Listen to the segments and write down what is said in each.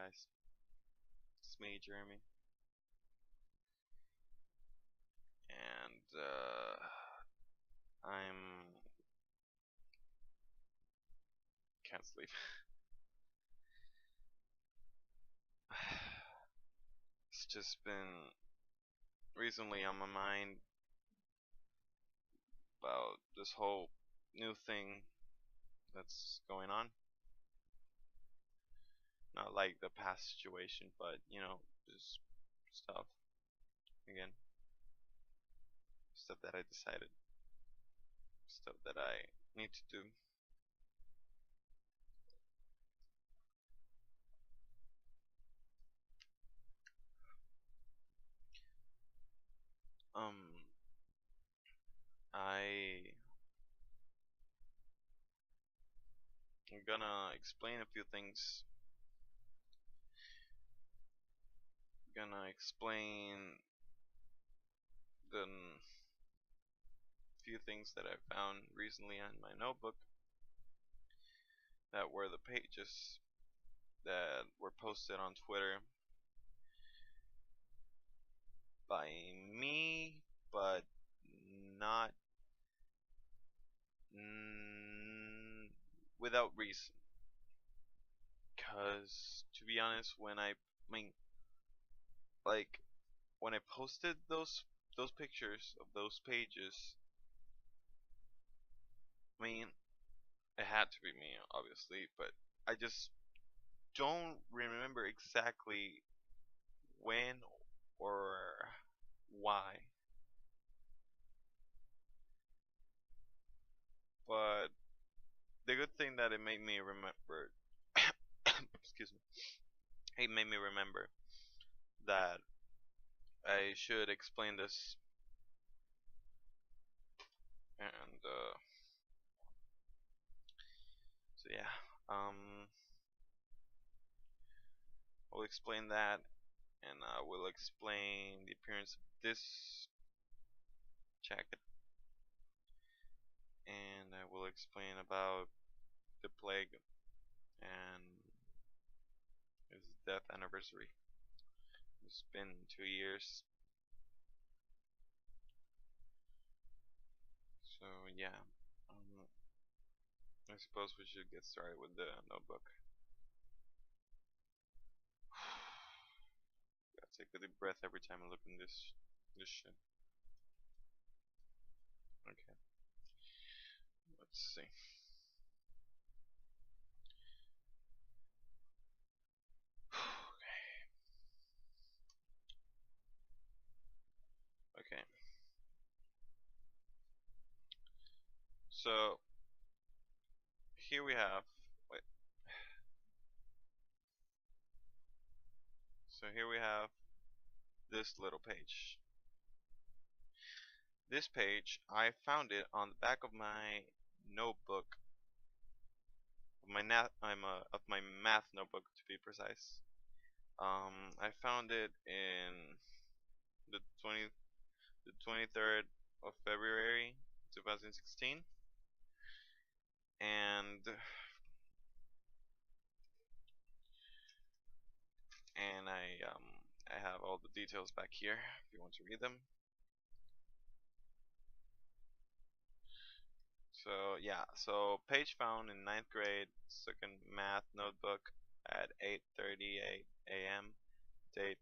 guys, it's me, Jeremy, and I'm can't sleep. It's just been recently on my mind about this whole new thing that's going on. Not like the past situation, but just stuff again, stuff that I decided, stuff that I need to do. Um, I I'm gonna explain a few things. Gonna explain the few things that I found recently on my notebook that were the pages that were posted on Twitter by me, but not without reason. Cause to be honest, mean, like when I posted those pictures of those pages, I mean, it had to be me, obviously, but I just don't remember exactly when or why. But the good thing that it made me remember, excuse me, it made me remember that I should explain this, and so yeah, I'll explain that, and I will explain the appearance of this jacket, and I will explain about the plague and his death anniversary. It's been 2 years, so yeah. Um, I suppose we should get started with the notebook. Gotta take a deep breath every time I look in this shit. Okay, let's see. Okay, so here we have. Wait. So here we have this little page. This page, I found it on the back of my notebook, of my math notebook to be precise. I found it in the 23rd of February 2016, and I have all the details back here if you want to read them. So yeah, so page found in ninth grade, second math notebook at 8:38 a.m. Date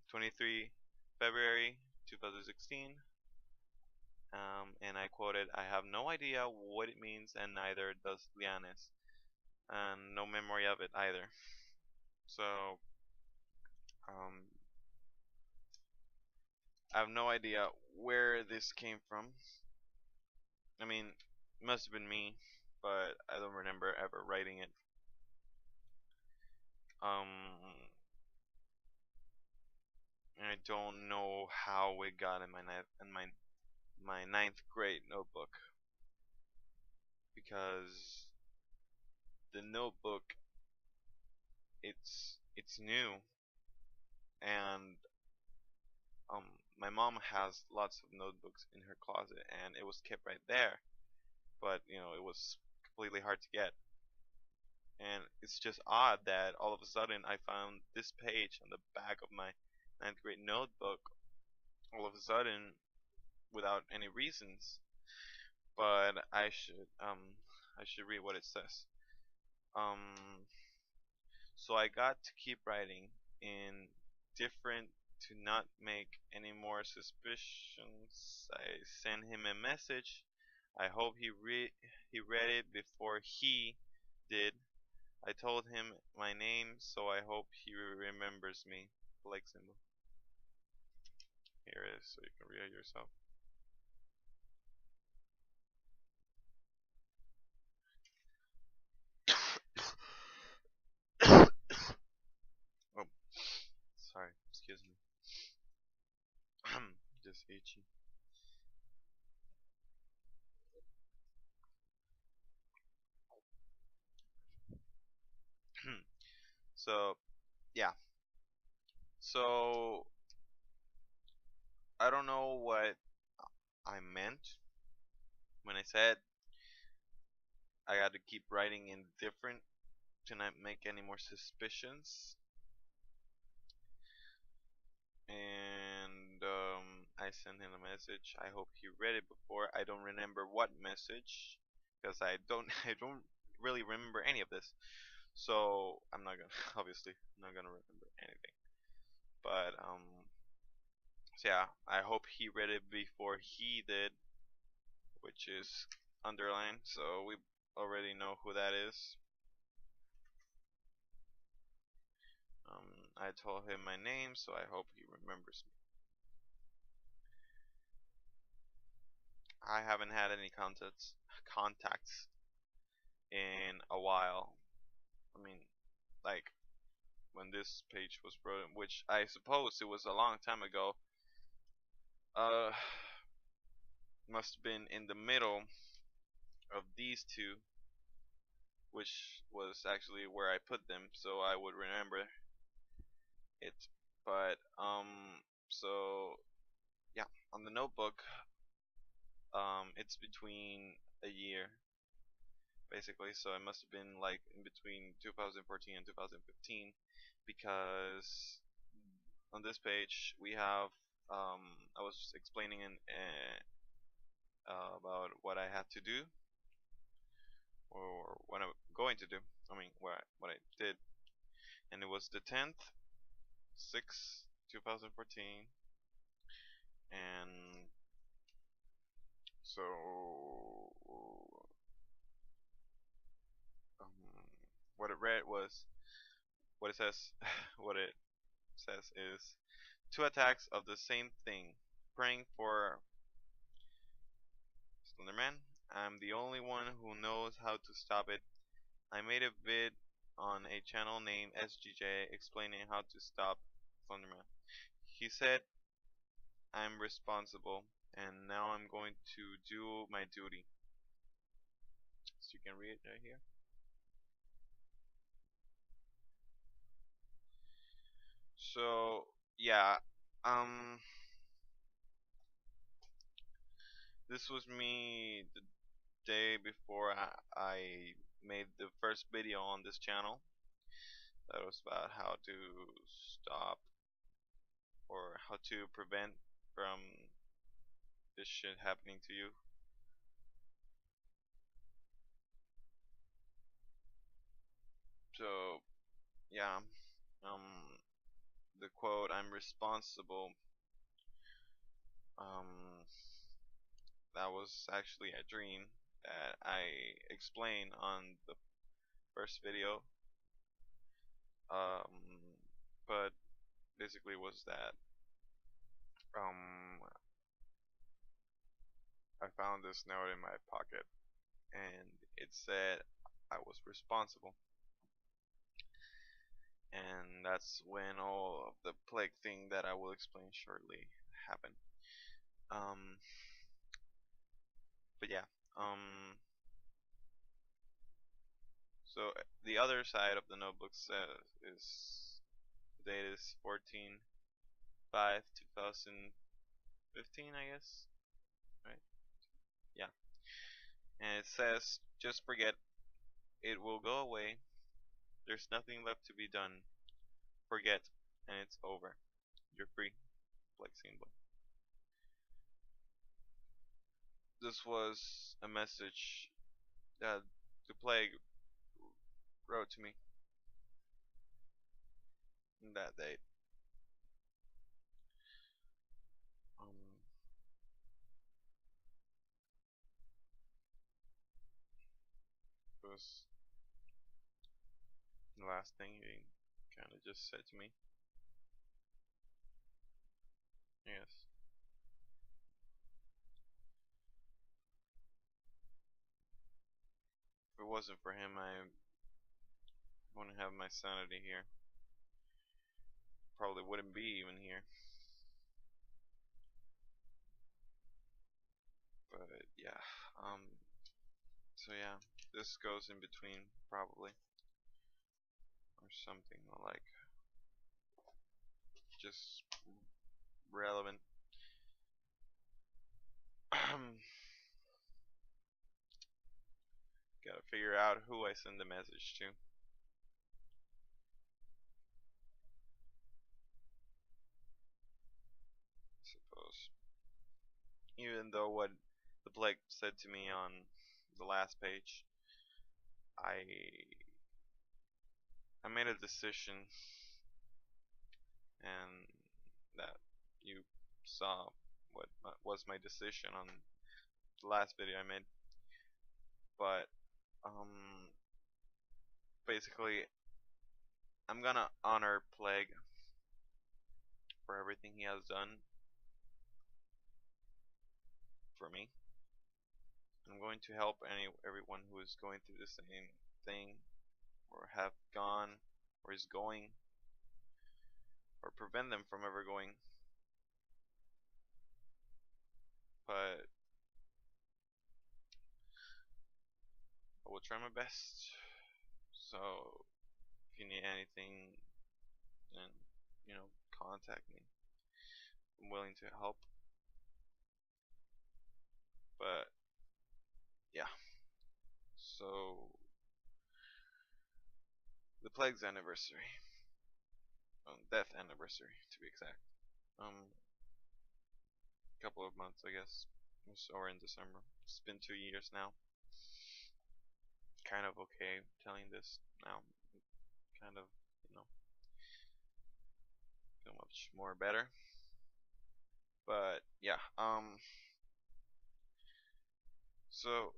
23 February 2016. And I quoted, "I have no idea what it means, and neither does Lianes, and no memory of it either." So um, I have no idea where this came from. I mean, it must have been me, but I don't remember ever writing it. Um, I don't know how it got in my ninth grade notebook, because the notebook, it's new, and um my mom has lots of notebooks in her closet, and it was kept right there, but it was completely hard to get, and it's just odd that all of a sudden I found this page on the back of my ninth grade notebook all of a sudden without any reasons. But I should read what it says. Um, so I got to keep writing in different to not make any more suspicions. I sent him a message. I hope he read it before he did. I told him my name, so I hope he remembers me. Like symbol. Here it is, so you can read it yourself. Oh, sorry, excuse me. Just itchy. So yeah, so I don't know what I meant when I said I got to keep writing in different to not make any more suspicions. And I sent him a message. I hope he read it before. I don't remember what message because I don't really remember any of this. So I'm not gonna obviously I'm not gonna remember anything. But so yeah, I hope he read it before he did, which is underlined. So we already know who that is. I told him my name, so I hope he remembers me. I haven't had any contacts in a while. I mean, like when this page was written, which I suppose it was a long time ago. Uh, must have been in the middle of these two, which was actually where I put them, so I would remember it. But so yeah, on the notebook, it's between a year basically, so it must have been like in between 2014 and 2015 because on this page we have I was explaining about what I had to do or what I'm going to do. I mean, what I did, and it was the 10th, 6, 2014, and so um, what it read was what it says. What it says is two attacks of the same thing. Praying for Slenderman. I'm the only one who knows how to stop it. I made a vid on a channel named SGJ explaining how to stop Slenderman. He said I'm responsible and now I'm going to do my duty. So you can read it right here. So yeah, um, this was me the day before I made the first video on this channel. That was about how to stop or how to prevent from this shit happening to you. So yeah, um, the quote "I'm responsible." Um, that was actually a dream that I explained on the first video. But basically was that um, I found this note in my pocket, and it said I was responsible, and that's when all of the plague thing that I will explain shortly happened. Um, but yeah, so the other side of the notebook says is the date is 14/5/2015, I guess, right? Yeah, and it says just forget it will go away. There's nothing left to be done. Forget, and it's over. You're free. Black Simba. This was a message that the plague wrote to me on that date. Um, it was the last thing he kind of just said to me. Yes. If it wasn't for him, I wouldn't have my sanity here. Probably wouldn't be even here. But yeah, so yeah, this goes in between probably, or something like just relevant. Gotta figure out who I send the message to. Suppose. Even though what the Blake said to me on the last page, I I made a decision, and that you saw what was my decision on the last video I made. But basically, I'm gonna honor Plague for everything he has done for me. I'm going to help everyone who is going through the same thing, or have gone, or is going, or prevent them from ever going. But I will try my best. So if you need anything, then contact me. I'm willing to help. But yeah. So the Plague's anniversary, death anniversary to be exact. Couple of months, I guess. Or in December. It's been 2 years now. Kind of okay telling this now. Kind of, feel much more better. But yeah, so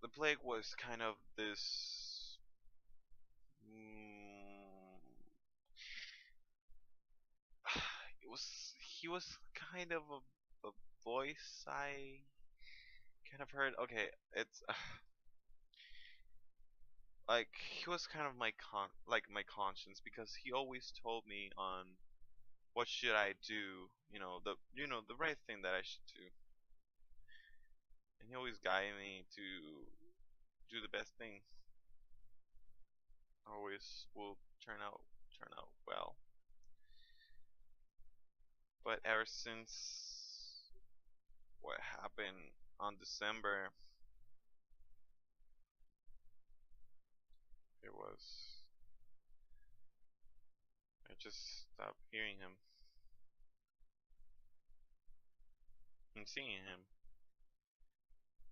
the Plague was kind of this it was he was kind of a voice I kind of heard. Okay, it's like he was kind of my conscience, because he always told me on what should I do, the right thing that I should do, and he always guided me to do the best thing. Always will turn out well. But ever since what happened on December, it was I just stopped hearing him and seeing him,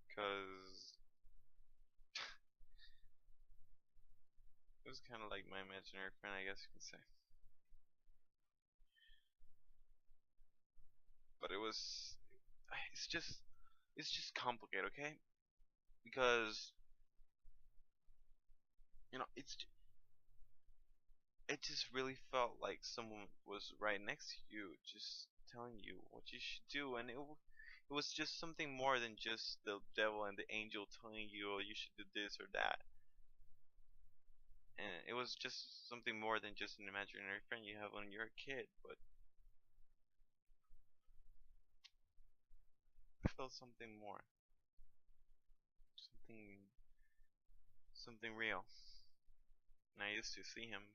because it was kind of like my imaginary friend, I guess you could say. But it's just complicated, okay? Because it just really felt like someone was right next to you, just telling you what you should do, and it was just something more than just the devil and the angel telling you, oh, you should do this or that. And it was just something more than just an imaginary friend you have when you're a kid. But I felt something more, something something real. And I used to see him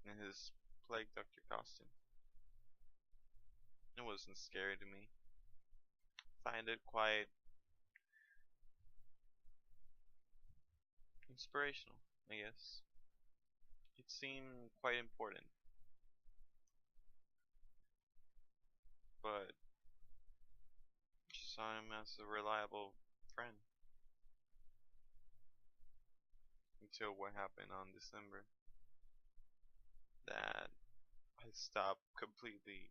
in his Plague Doctor costume. It wasn't scary to me. I find it quite inspirational. I guess. It seemed quite important, but she saw him as a reliable friend until what happened on December that I stopped completely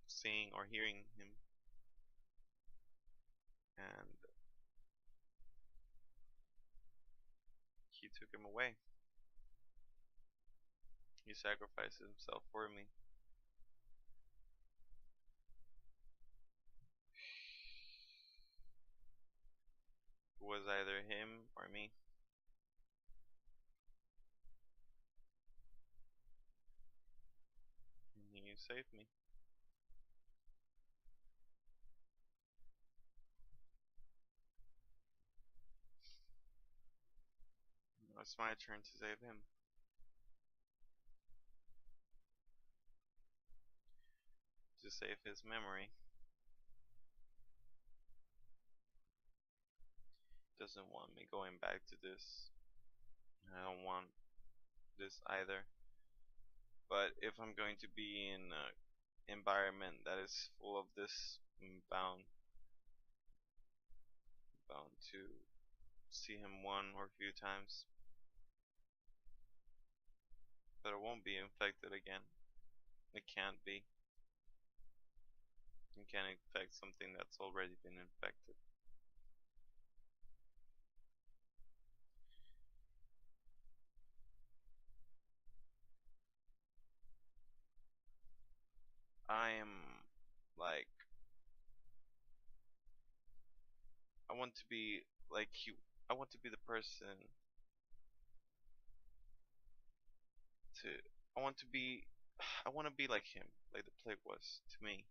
seeing or hearing him, and he took him away. He sacrificed himself for me. It was either him or me, and he saved me. Now it's my turn to save him, to save his memory. Doesn't want me going back to this. I don't want this either. But if I'm going to be in an environment that is full of this, I'm bound to see him one or a few times. But I won't be infected again. It can't be. You can't infect something that's already been infected. I am like, I want to be like he. I want to be the person to. I want to be. I want to be like him, like the plague was to me.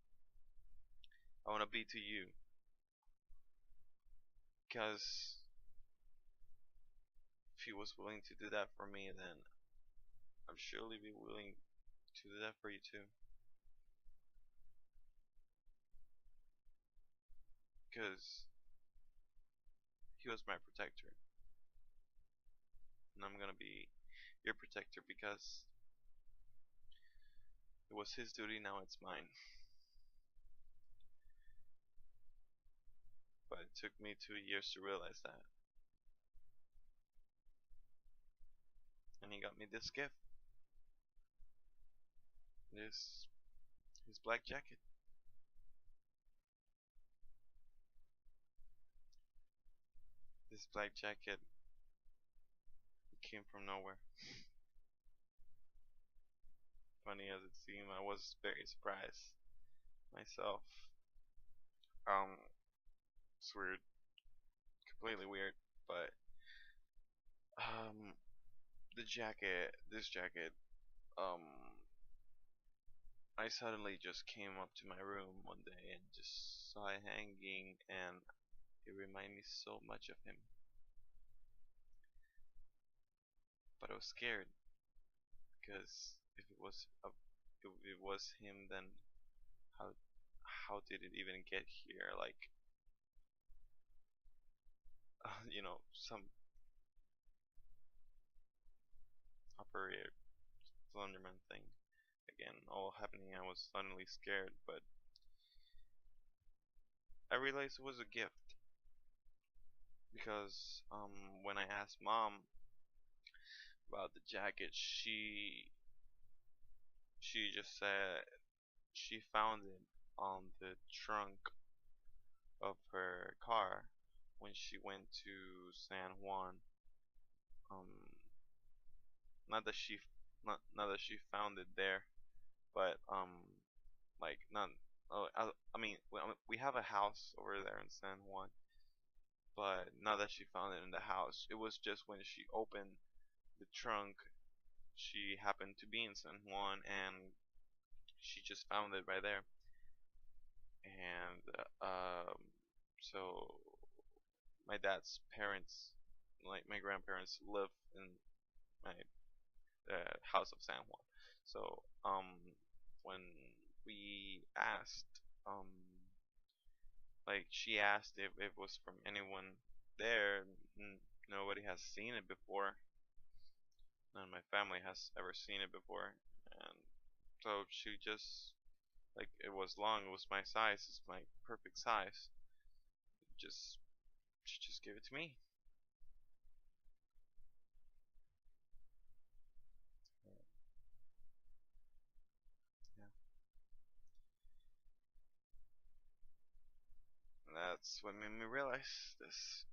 I want to be to you, because if he was willing to do that for me, then I'd surely be willing to do that for you too. Because he was my protector, and I'm gonna be your protector because it was his duty. Now it's mine. But it took me 2 years to realize that, and he got me this gift. This his black jacket. This black jacket came from nowhere. Funny as it seemed, I was very surprised myself. Um, it's weird, completely weird, but the jacket, this jacket, um, I suddenly just came up to my room one day and just saw it hanging, and it reminded me so much of him. But I was scared because if it was him, then how how did it even get here? Like, some upper ear Slenderman thing. Again, all happening. I was suddenly scared, but I realized it was a gift because when I asked mom about the jacket, she just said she found it on the trunk of her car when she went to San Juan. Um, not that she not that she found it there, but like not. Oh, I mean, we have a house over there in San Juan, but not that she found it in the house. It was just when she opened the trunk, she happened to be in San Juan, and she just found it right there. And so my dad's parents, like my grandparents, live in my house of San Juan. So when we asked, like she asked if it was from anyone there, nobody has seen it before. my family has ever seen it before, and so she just like it was long. It was my size. It's my perfect size. Just she just gave it to me. Yeah, and that's what made me realize this.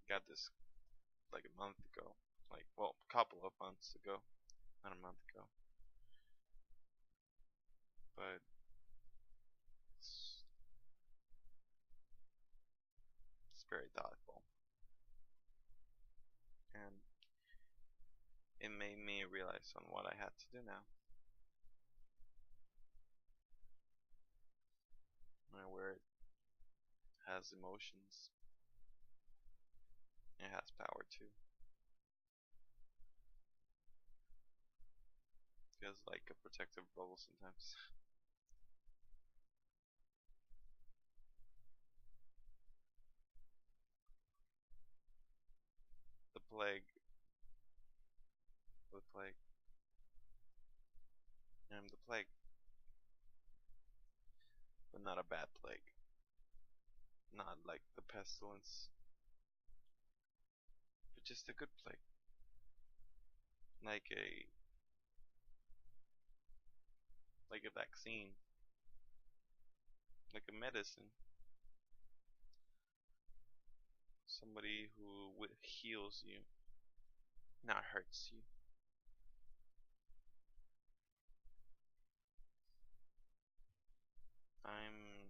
Got this like a month ago, like well, a couple of months ago, not a month ago, but it's, it's very thoughtful, and it made me realize on what I had to do now. My word has emotions. It has power too. Feels like a protective bubble sometimes. The plague, the plague, I'm the plague, but not a bad plague. Not like the pestilence, but just a good plague, like a vaccine, like a medicine. Somebody who heals you, not hurts you. I'm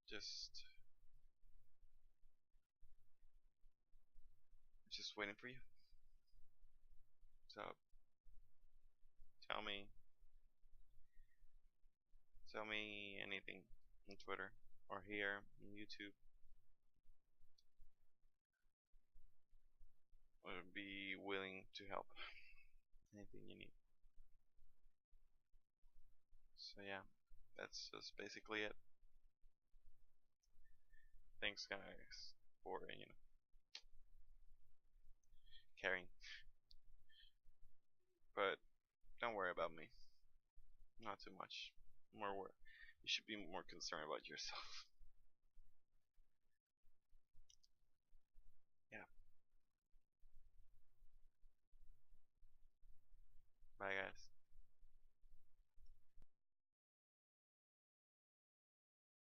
just waiting for you. So tell me, tell me anything on Twitter or here on YouTube. I would be willing to help. Anything you need. So yeah, that's just basically it. Thanks guys for caring, but don't worry about me. Not too much. More work. You should be more concerned about yourself. Yeah. Bye guys.